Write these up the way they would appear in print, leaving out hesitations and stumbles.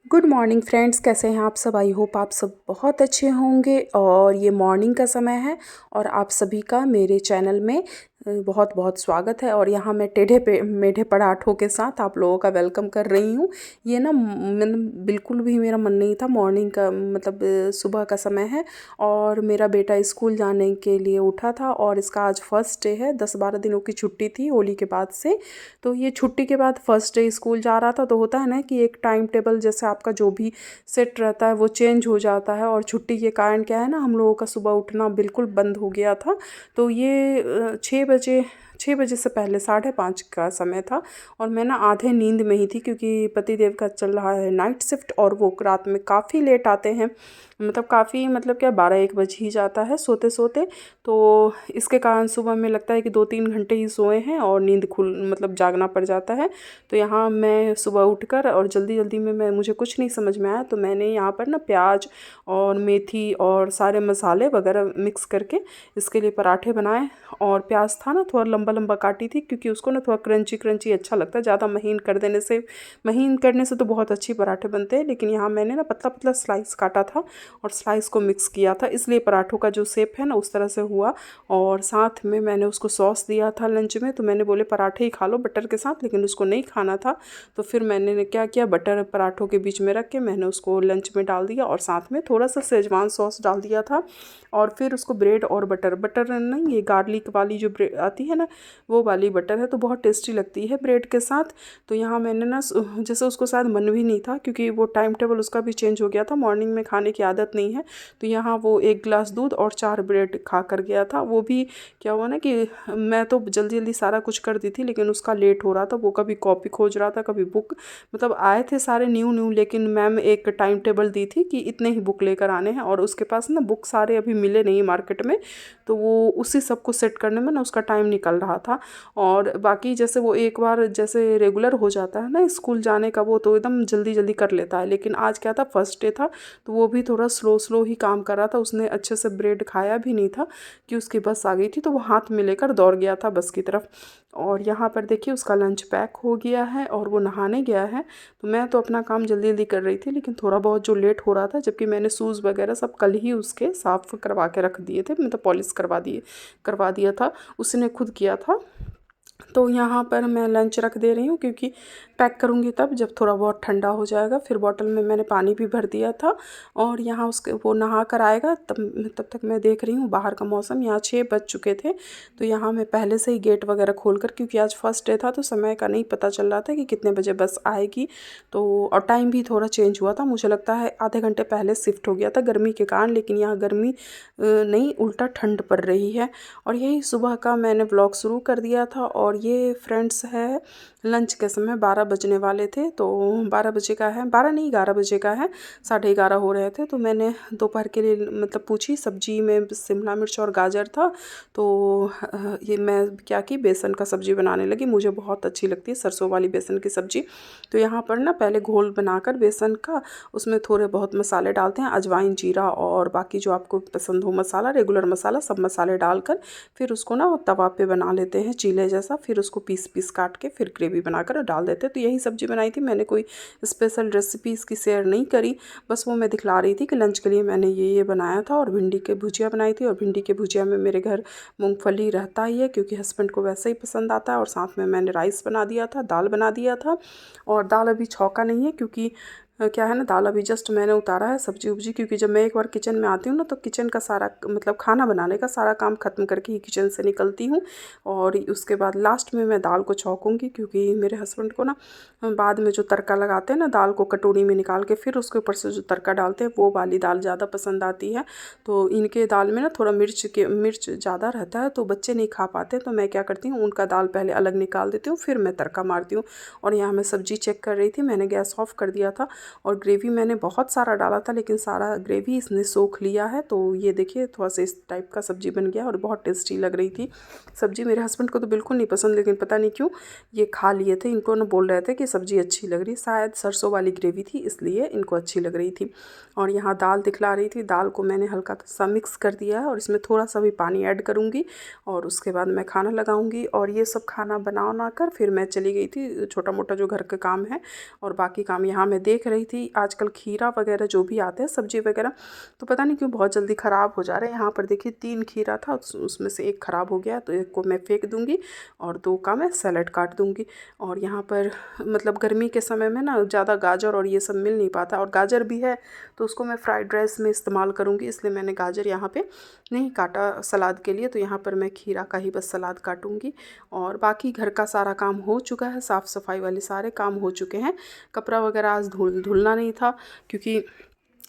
Good morning friends, कैसे हैं आप सब। आई होप आप सब बहुत अच्छे होंगे। और ये मॉर्निंग का समय है और आप सभी का मेरे चैनल में बहुत बहुत स्वागत है। और यहाँ मैं टेढ़े पे मेढ़े पराठों के साथ आप लोगों का वेलकम कर रही हूँ। ये ना बिल्कुल भी मेरा मन नहीं था। मॉर्निंग का मतलब सुबह का समय है और मेरा बेटा स्कूल जाने के लिए उठा था और इसका आज फर्स्ट डे है। 10-12 दिनों की छुट्टी थी होली के बाद से। तो ये छुट्टी के बाद फर्स्ट डे स्कूल जा रहा था। तो होता है ना कि एक टाइम टेबल जैसे आपका जो भी सेट रहता है वो चेंज हो जाता है। और छुट्टी के कारण क्या है ना, हम लोगों का सुबह उठना बिल्कुल बंद हो गया था। तो ये 6 बजे से पहले 5:30 का समय था और मैं ना आधे नींद में ही थी, क्योंकि पतिदेव का चल रहा है नाइट शिफ्ट और वो रात में काफ़ी लेट आते हैं। मतलब काफ़ी मतलब क्या 12-1 बज ही जाता है सोते सोते। तो इसके कारण सुबह में लगता है कि 2-3 घंटे ही सोए हैं और नींद खुल मतलब जागना पड़ जाता है। तो यहाँ मैं सुबह उठकर और जल्दी जल्दी में मुझे कुछ नहीं समझ में आया, तो मैंने यहाँ पर ना प्याज और मेथी और सारे मसाले वगैरह मिक्स करके इसके लिए पराठे बनाए। और प्याज था ना थोड़ा लंबा लंबा काटी थी, क्योंकि उसको ना थोड़ा क्रंची क्रंची अच्छा लगता है। ज़्यादा महीन करने से तो बहुत अच्छी पराठे बनते हैं, लेकिन यहाँ मैंने ना पतला पतला स्लाइस काटा था और स्लाइस को मिक्स किया था, इसलिए पराठों का जो शेप है ना उस तरह से हुआ। और साथ में मैंने उसको सॉस दिया था लंच में। तो मैंने बोले पराठे ही खा लो बटर के साथ, लेकिन उसको नहीं खाना था। तो फिर मैंने क्या किया, बटर पराठों के बीच में रख के मैंने उसको लंच में डाल दिया और साथ में थोड़ा सा शेजवान सॉस डाल दिया था। और फिर उसको ब्रेड और बटर नहीं, ये गार्लिक वाली जो ब्रेड आती है ना वो वाली बटर है, तो बहुत टेस्टी लगती है ब्रेड के साथ। तो यहाँ मैंने ना जैसे उसको शायद मन भी नहीं था, क्योंकि वो टाइम टेबल उसका भी चेंज हो गया था, मॉर्निंग में खाने की आदत नहीं है। तो यहाँ वो 1 गिलास दूध और 4 ब्रेड खा कर गया था। वो भी क्या हुआ ना कि मैं तो जल्दी जल्दी सारा कुछ कर दी थी, लेकिन उसका लेट हो रहा था। वो कभी कॉपी खोज रहा था, कभी बुक। मतलब आए थे सारे न्यू न्यू, लेकिन मैम एक टाइम टेबल दी थी कि इतने ही बुक लेकर आने हैं, और उसके पास ना बुक सारे अभी मिले नहीं मार्केट में। तो वो उसी सब को सेट करने में ना उसका टाइम निकल रहा था। और बाकी जैसे वो एक बार जैसे रेगुलर हो जाता है ना स्कूल जाने का, वो तो एकदम जल्दी जल्दी कर लेता है। लेकिन आज क्या था, फर्स्ट डे था, तो वो भी थोड़ा स्लो स्लो ही काम कर रहा था। उसने अच्छे से ब्रेड खाया भी नहीं था कि उसकी बस आ गई थी, तो वो हाथ में लेकर दौड़ गया था बस की तरफ। और यहाँ पर देखिए उसका लंच पैक हो गया है और वो नहाने गया है। तो मैं तो अपना काम जल्दी जल्दी कर रही थी, लेकिन थोड़ा बहुत जो लेट हो रहा था, जबकि मैंने शूज़ वगैरह सब कल ही उसके साफ़ करवा के रख दिए थे, मतलब पॉलिश करवा दिया था, उसने खुद किया था। तो यहाँ पर मैं लंच रख दे रही हूँ, क्योंकि पैक करूँगी तब जब थोड़ा बहुत ठंडा हो जाएगा। फिर बॉटल में मैंने पानी भी भर दिया था। और यहाँ उसके वो नहा कर आएगा तब तक मैं देख रही हूँ बाहर का मौसम। यहाँ 6 बज चुके थे, तो यहाँ मैं पहले से ही गेट वगैरह खोल कर, क्योंकि आज फर्स्ट डे था तो समय का नहीं पता चल रहा था कि कितने बजे बस आएगी। तो और टाइम भी थोड़ा चेंज हुआ था, मुझे लगता है आधे घंटे पहले शिफ्ट हो गया था गर्मी के कारण। लेकिन यहाँ गर्मी नहीं, उल्टा ठंड पड़ रही है। और यही सुबह का मैंने व्लॉग शुरू कर दिया था। और ये फ्रेंड्स है लंच के समय 12 बजने वाले थे, तो 12 बजे का है, 12 नहीं 11 बजे का है, 11:30 हो रहे थे। तो मैंने दोपहर के लिए मतलब पूछी, सब्जी में शिमला मिर्च और गाजर था। तो ये मैं क्या की बेसन का सब्जी बनाने लगी। मुझे बहुत अच्छी लगती है सरसों वाली बेसन की सब्जी। तो यहाँ पर ना पहले घोल बनाकर बेसन का, उसमें थोड़े बहुत मसाले डालते हैं, अजवाइन, जीरा और बाकी जो आपको पसंद हो मसाला, रेगुलर मसाला, सब मसाले डालकर फिर उसको ना तवा पे बना लेते हैं चीले जैसा। फिर उसको पीस पीस काट के फिर ग्रेवी बनाकर डाल देते हैं। तो यही सब्ज़ी बनाई थी मैंने, कोई स्पेशल रेसिपी इसकी शेयर नहीं करी, बस वो मैं दिखला रही थी कि लंच के लिए मैंने ये बनाया था। और भिंडी की भुजिया बनाई थी, और भिंडी की भुजिया में मेरे घर मूंगफली रहता ही है, क्योंकि हस्बैंड को वैसे ही पसंद आता है। और साथ में मैंने राइस बना दिया था, दाल बना दिया था। और दाल अभी छौंका नहीं है, क्योंकि क्या है ना, दाल अभी जस्ट मैंने उतारा है, सब्जी उब्जी, क्योंकि जब मैं एक बार किचन में आती हूँ ना, तो किचन का सारा मतलब खाना बनाने का सारा काम ख़त्म करके ही किचन से निकलती हूँ। और उसके बाद लास्ट में मैं दाल को छौंकूँगी, क्योंकि मेरे हस्बैंड को ना बाद में जो तड़का लगाते हैं ना, दाल को कटोरी में निकाल के फिर उसके ऊपर से जो तड़का डालते हैं, वो वाली दाल ज़्यादा पसंद आती है। तो इनके दाल में ना थोड़ा मिर्च ज़्यादा रहता है, तो बच्चे नहीं खा पाते। तो मैं क्या करती हूँ, उनका दाल पहले अलग निकाल देती हूँ, फिर मैं तड़का मारती हूँ। और यहाँ मैं सब्ज़ी चेक कर रही थी, मैंने गैस ऑफ कर दिया था। और ग्रेवी मैंने बहुत सारा डाला था, लेकिन सारा ग्रेवी इसने सोख लिया है। तो ये देखिए थोड़ा सा इस टाइप का सब्ज़ी बन गया और बहुत टेस्टी लग रही थी सब्ज़ी। मेरे हस्बैंड को तो बिल्कुल नहीं पसंद, लेकिन पता नहीं क्यों ये खा लिए थे। इनको ना बोल रहे थे कि सब्ज़ी अच्छी लग रही, शायद सरसों वाली ग्रेवी थी इसलिए इनको अच्छी लग रही थी। और यहाँ दाल दिखला रही थी, दाल को मैंने हल्का सा मिक्स कर दिया है और इसमें थोड़ा सा भी पानी ऐड करूँगी। और उसके बाद मैं खाना लगाऊँगी। और ये सब खाना बना कर फिर मैं चली गई थी छोटा मोटा जो घर का काम है और बाकी काम यहाँ मैं देख रही थी आजकल खीरा वगैरह जो भी आते हैं सब्जी वगैरह, तो पता नहीं क्यों बहुत जल्दी ख़राब हो जा रहे हैं। यहाँ पर देखिए 3 खीरा था, उसमें से एक ख़राब हो गया, तो एक को मैं फेंक दूँगी और 2 का मैं सैलेड काट दूँगी। और यहाँ पर मतलब गर्मी के समय में ना ज़्यादा गाजर और ये सब मिल नहीं पाता, और गाजर भी है तो उसको मैं फ्राइड राइस में इस्तेमाल करूँगी, इसलिए मैंने गाजर यहाँ पे नहीं काटा सलाद के लिए। तो यहाँ पर मैं खीरा का ही बस सलाद काटूँगी। और बाकी घर का सारा काम हो चुका है, साफ़ सफाई वाले सारे काम हो चुके हैं। कपड़ा वगैरह आज धुलना नहीं था, क्योंकि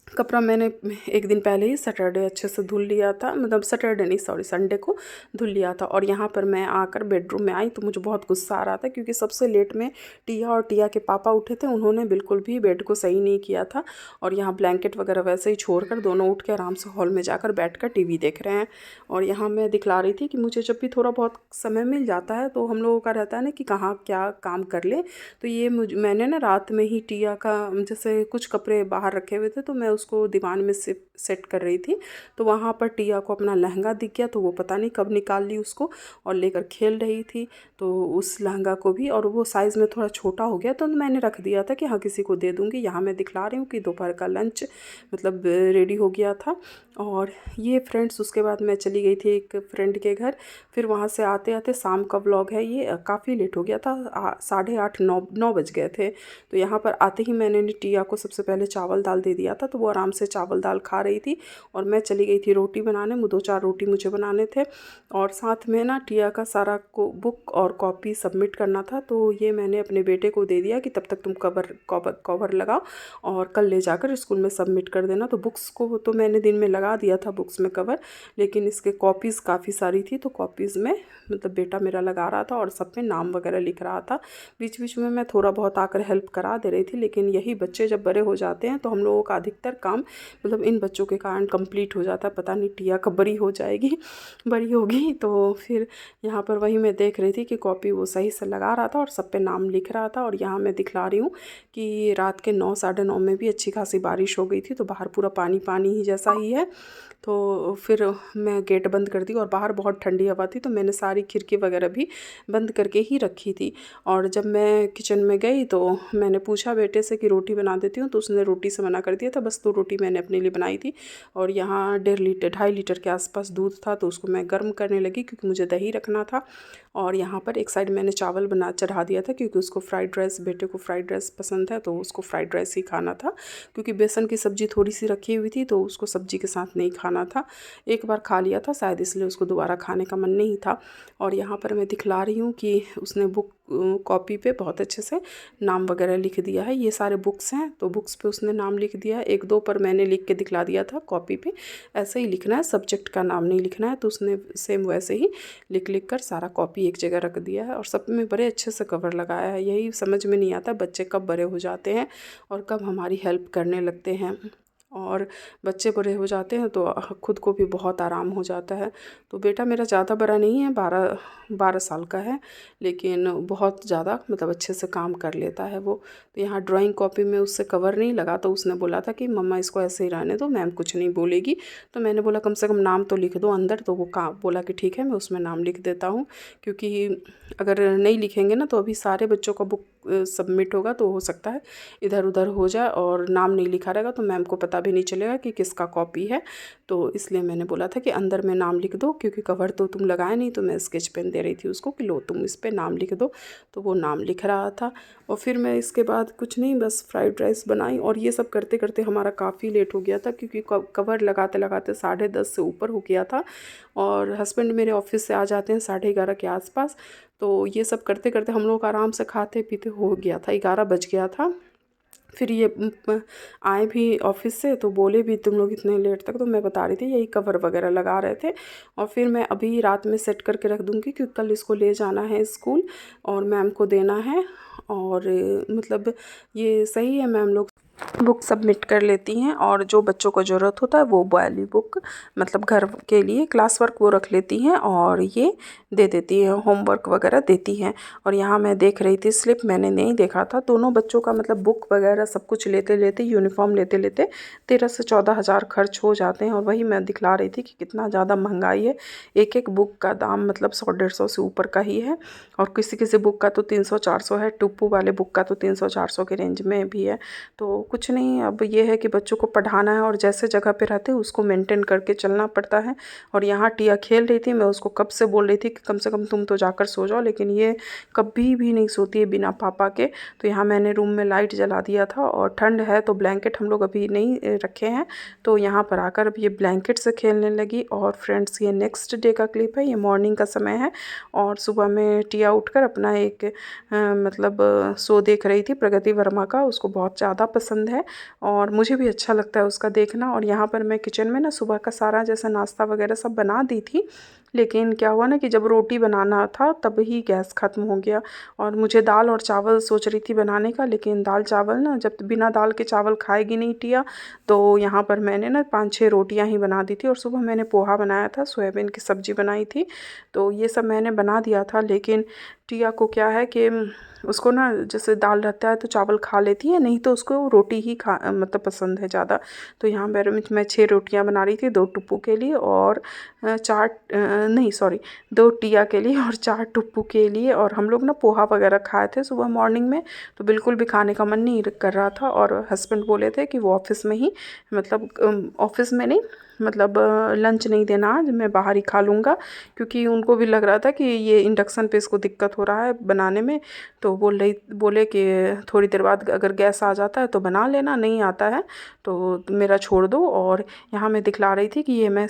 कपड़ा मैंने एक दिन पहले ही सैटरडे अच्छे से धुल लिया था, मतलब सैटरडे नहीं सॉरी संडे को धुल लिया था। और यहाँ पर मैं आकर बेडरूम में आई तो मुझे बहुत गुस्सा आ रहा था, क्योंकि सबसे लेट में टिया और टिया के पापा उठे थे, उन्होंने बिल्कुल भी बेड को सही नहीं किया था। और यहाँ ब्लैंकेट वगैरह वैसे ही छोड़कर दोनों उठ के आराम से हॉल में जाकर बैठकर टीवी देख रहे हैं। और यहाँ मैं दिखला रही थी कि मुझे जब भी थोड़ा बहुत समय मिल जाता है तो हम लोगों का रहता है ना कि कहाँ क्या काम कर ले। तो ये मैंने ना रात में ही टिया का जैसे कुछ कपड़े बाहर रखे हुए थे, तो मैं उसको दीवान में सेट कर रही थी। तो वहाँ पर टिया को अपना लहंगा दिख गया, तो वो पता नहीं कब निकाल ली उसको और लेकर खेल रही थी। तो उस लहंगा को भी, और वो साइज़ में थोड़ा छोटा हो गया, तो मैंने रख दिया था कि हाँ किसी को दे दूँगी। यहाँ मैं दिखला रही हूँ कि दोपहर का लंच मतलब रेडी हो गया था। और ये फ्रेंड्स उसके बाद मैं चली गई थी एक फ्रेंड के घर। फिर वहाँ से आते आते शाम का व्लॉग है ये, काफ़ी लेट हो गया था, 8:30 9 बज गए थे। तो यहाँ पर आते ही मैंने टिया को सबसे पहले चावल दाल दे दिया था, तो वो आराम से चावल दाल खा रही थी। और मैं चली गई थी रोटी बनाने, 2-4 रोटी मुझे बनाने थे। और साथ में ना टिया का सारा को बुक और कॉपी सबमिट करना था, तो ये मैंने अपने बेटे को दे दिया कि तब तक तुम कवर लगाओ और कल ले जाकर स्कूल में सबमिट कर देना। तो बुक्स को तो मैंने दिन में लगा दिया था बुक्स में कवर, लेकिन इसके कॉपीज़ काफ़ी सारी थी, तो कॉपीज़ में मतलब बेटा मेरा लगा रहा था और सब में नाम वगैरह लिख रहा था। बीच बीच में मैं थोड़ा बहुत आकर हेल्प करा दे रही थी, लेकिन यही बच्चे जब बड़े हो जाते हैं तो हम लोगों का अधिकतर काम मतलब इन बच्चों के कारण कंप्लीट हो जाता है। पता नहीं टिया कब बड़ी हो जाएगी, बड़ी होगी तो फिर यहाँ पर वही मैं देख रही थी कि कॉपी वो सही से लगा रहा था और सब पे नाम लिख रहा था। और यहाँ मैं दिखला रही हूँ कि रात के 9 साढ़े 9 में भी अच्छी खासी बारिश हो गई थी, तो बाहर पूरा पानी पानी ही जैसा ही है। तो फिर मैं गेट बंद कर दी, और बाहर बहुत ठंडी हवा थी, तो मैंने सारी खिड़की वगैरह भी बंद करके ही रखी थी। और जब मैं किचन में गई तो मैंने पूछा बेटे से कि रोटी बना देती हूँ, तो उसने रोटी से मना कर दिया था, बस 2 रोटी मैंने अपने लिए बनाई थी। और यहाँ 2.5 लीटर के आसपास दूध था, तो उसको मैं गर्म करने लगी क्योंकि मुझे दही रखना था। और यहाँ पर एक साइड मैंने चावल चढ़ा दिया था, क्योंकि उसको फ्राइड राइस, बेटे को फ्राइड राइस पसंद है, तो उसको फ्राइड राइस ही खाना था। क्योंकि बेसन की सब्ज़ी थोड़ी सी रखी हुई थी, तो उसको सब्ज़ी के साथ नहीं खाना था, एक बार खा लिया था शायद, इसलिए उसको दोबारा खाने का मन नहीं था। और यहाँ पर मैं दिखला रही हूँ कि उसने बुक कॉपी पे बहुत अच्छे से नाम वगैरह लिख दिया है। ये सारे बुक्स हैं, तो बुक्स पे उसने नाम लिख दिया है। 1-2 पर मैंने लिख के दिखला दिया था कॉपी पे, ऐसे ही लिखना है, सब्जेक्ट का नाम नहीं लिखना है। तो उसने सेम वैसे ही लिख कर सारा कॉपी एक जगह रख दिया है, और सब में बड़े अच्छे से कवर लगाया है। यही समझ में नहीं आता बच्चे कब बड़े हो जाते हैं और कब हमारी हेल्प करने लगते हैं। और बच्चे बड़े हो जाते हैं तो खुद को भी बहुत आराम हो जाता है। तो बेटा मेरा ज़्यादा बड़ा नहीं है, 12 साल का है, लेकिन बहुत ज़्यादा मतलब अच्छे से काम कर लेता है वो। तो यहाँ ड्राइंग कॉपी में उससे कवर नहीं लगा, तो उसने बोला था कि मम्मा इसको ऐसे ही रहने दो, मैम कुछ नहीं बोलेगी। तो मैंने बोला कम से कम नाम तो लिख दो अंदर, तो वो बोला कि ठीक है मैं उसमें नाम लिख देता हूँ। क्योंकि अगर नहीं लिखेंगे ना तो अभी सारे बच्चों का बुक सबमिट होगा, तो हो सकता है इधर उधर हो जाए और नाम नहीं लिखा रहेगा, तो मैम को पता भी नहीं चलेगा कि किसका कॉपी है। तो इसलिए मैंने बोला था कि अंदर में नाम लिख दो, क्योंकि कवर तो तुम लगाए नहीं, तो मैं स्केच पेन दे रही थी उसको कि लो तुम इस पे नाम लिख दो। तो वो नाम लिख रहा था। और फिर मैं इसके बाद कुछ नहीं, बस फ्राइड राइस बनाई, और ये सब करते करते हमारा काफ़ी लेट हो गया था, क्योंकि कवर लगाते लगाते 10:30 से ऊपर हो गया था। और हस्बैंड मेरे ऑफिस से आ जाते हैं 11:30 के आसपास। तो ये सब करते करते हम लोग आराम से खाते पीते हो गया था, 11 बज गया था। फिर ये आए भी ऑफिस से, तो बोले भी तुम लोग इतने लेट तक, तो मैं बता रही थी यही कवर वगैरह लगा रहे थे। और फिर मैं अभी रात में सेट करके रख दूँगी, क्योंकि कल इसको ले जाना है स्कूल और मैम को देना है। और मतलब ये सही है, मैम लोग बुक सबमिट कर लेती हैं और जो बच्चों को ज़रूरत होता है वो वाली बुक मतलब घर के लिए क्लास वर्क वो रख लेती हैं और ये दे देती हैं, होमवर्क वगैरह देती हैं। और यहाँ मैं देख रही थी स्लिप, मैंने नहीं देखा था, दोनों बच्चों का मतलब बुक वगैरह सब कुछ लेते लेते यूनिफॉर्म लेते लेते 13 से 14 हज़ार खर्च हो जाते हैं। और वही मैं दिखला रही थी कि कितना ज़्यादा महंगाई है, एक एक बुक का दाम मतलब 100-150 से ऊपर का ही है। और किसी किसी बुक का तो 300-400 है, टुप्पू वाले बुक का तो 300-400 के रेंज में भी है। तो कुछ नहीं, अब ये है कि बच्चों को पढ़ाना है और जैसे जगह पे रहते हैं उसको मेंटेन करके चलना पड़ता है। और यहाँ टिया खेल रही थी, मैं उसको कब से बोल रही थी कि कम से कम तुम तो जाकर सो जाओ, लेकिन ये कभी भी नहीं सोती है बिना पापा के। तो यहाँ मैंने रूम में लाइट जला दिया था और ठंड है तो ब्लैंकेट हम लोग अभी नहीं रखे हैं, तो यहाँ पर आकर अब ये ब्लैंकेट से खेलने लगी। और फ्रेंड्स ये नेक्स्ट डे का क्लिप है, ये मॉर्निंग का समय है और सुबह में टिया उठकर अपना एक मतलब शो देख रही थी प्रगति वर्मा का, उसको बहुत ज़्यादा पसंद है और मुझे भी अच्छा लगता है उसका देखना। और यहाँ पर मैं किचन में ना सुबह का सारा जैसे नाश्ता वगैरह सब बना दी थी, लेकिन क्या हुआ ना कि जब रोटी बनाना था तब ही गैस ख़त्म हो गया। और मुझे दाल और चावल सोच रही थी बनाने का, लेकिन दाल चावल ना जब बिना दाल के चावल खाएगी नहीं टिया, तो यहाँ पर मैंने ना 5-6 रोटियाँ ही बना दी थी। और सुबह मैंने पोहा बनाया था, सोयाबीन की सब्ज़ी बनाई थी, तो ये सब मैंने बना दिया था। लेकिन टिया को क्या है कि उसको ना जैसे दाल रहता है तो चावल खा लेती है, नहीं तो उसको रोटी ही खा मतलब पसंद है ज़्यादा। तो यहाँ पर मैं 6 रोटियाँ बना रही थी, 2 टुप्पू के लिए और 4 नहीं सॉरी 2 टिया के लिए और 4 टुप्पू के लिए। और हम लोग ना पोहा वगैरह खाए थे सुबह मॉर्निंग में, तो बिल्कुल भी खाने का मन नहीं कर रहा था। और हस्बैंड बोले थे कि वो ऑफ़िस में ही मतलब ऑफ़िस में नहीं मतलब लंच नहीं देना, आज मैं बाहर ही खा लूँगा, क्योंकि उनको भी लग रहा था कि ये इंडक्शन पे इसको दिक्कत हो रहा है बनाने में। तो बोले कि थोड़ी देर बाद अगर गैस आ जाता है तो बना लेना, नहीं आता है तो मेरा छोड़ दो। और यहाँ मैं दिखला रही थी कि ये मैं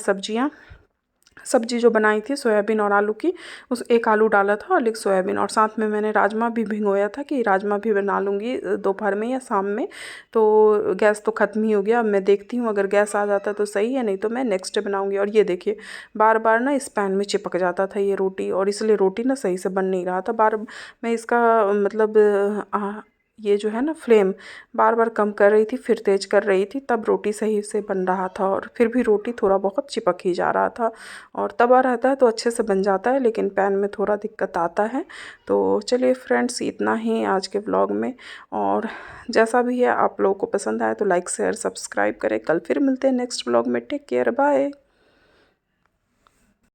सब्जी जो बनाई थी सोयाबीन और आलू की, उस एक आलू डाला था और एक सोयाबीन, और साथ में मैंने राजमा भी भिगोया था कि राजमा भी बना लूँगी दोपहर में या शाम में। तो गैस तो ख़त्म ही हो गया, अब मैं देखती हूँ अगर गैस आ जाता तो सही है, नहीं तो मैं नेक्स्ट डे बनाऊँगी। और ये देखिए बार बार ना इस पैन में चिपक जाता था ये रोटी, और इसलिए रोटी ना सही से बन नहीं रहा था। बार मैं इसका मतलब ये जो है ना फ्लेम बार बार कम कर रही थी फिर तेज़ कर रही थी, तब रोटी सही से बन रहा था। और फिर भी रोटी थोड़ा बहुत चिपक ही जा रहा था। और तवा रहता है तो अच्छे से बन जाता है, लेकिन पैन में थोड़ा दिक्कत आता है। तो चलिए फ्रेंड्स, इतना ही आज के व्लॉग में। और जैसा भी है आप लोगों को पसंद आए तो लाइक शेयर सब्सक्राइब करें। कल फिर मिलते हैं नेक्स्ट व्लॉग में। Take care, bye.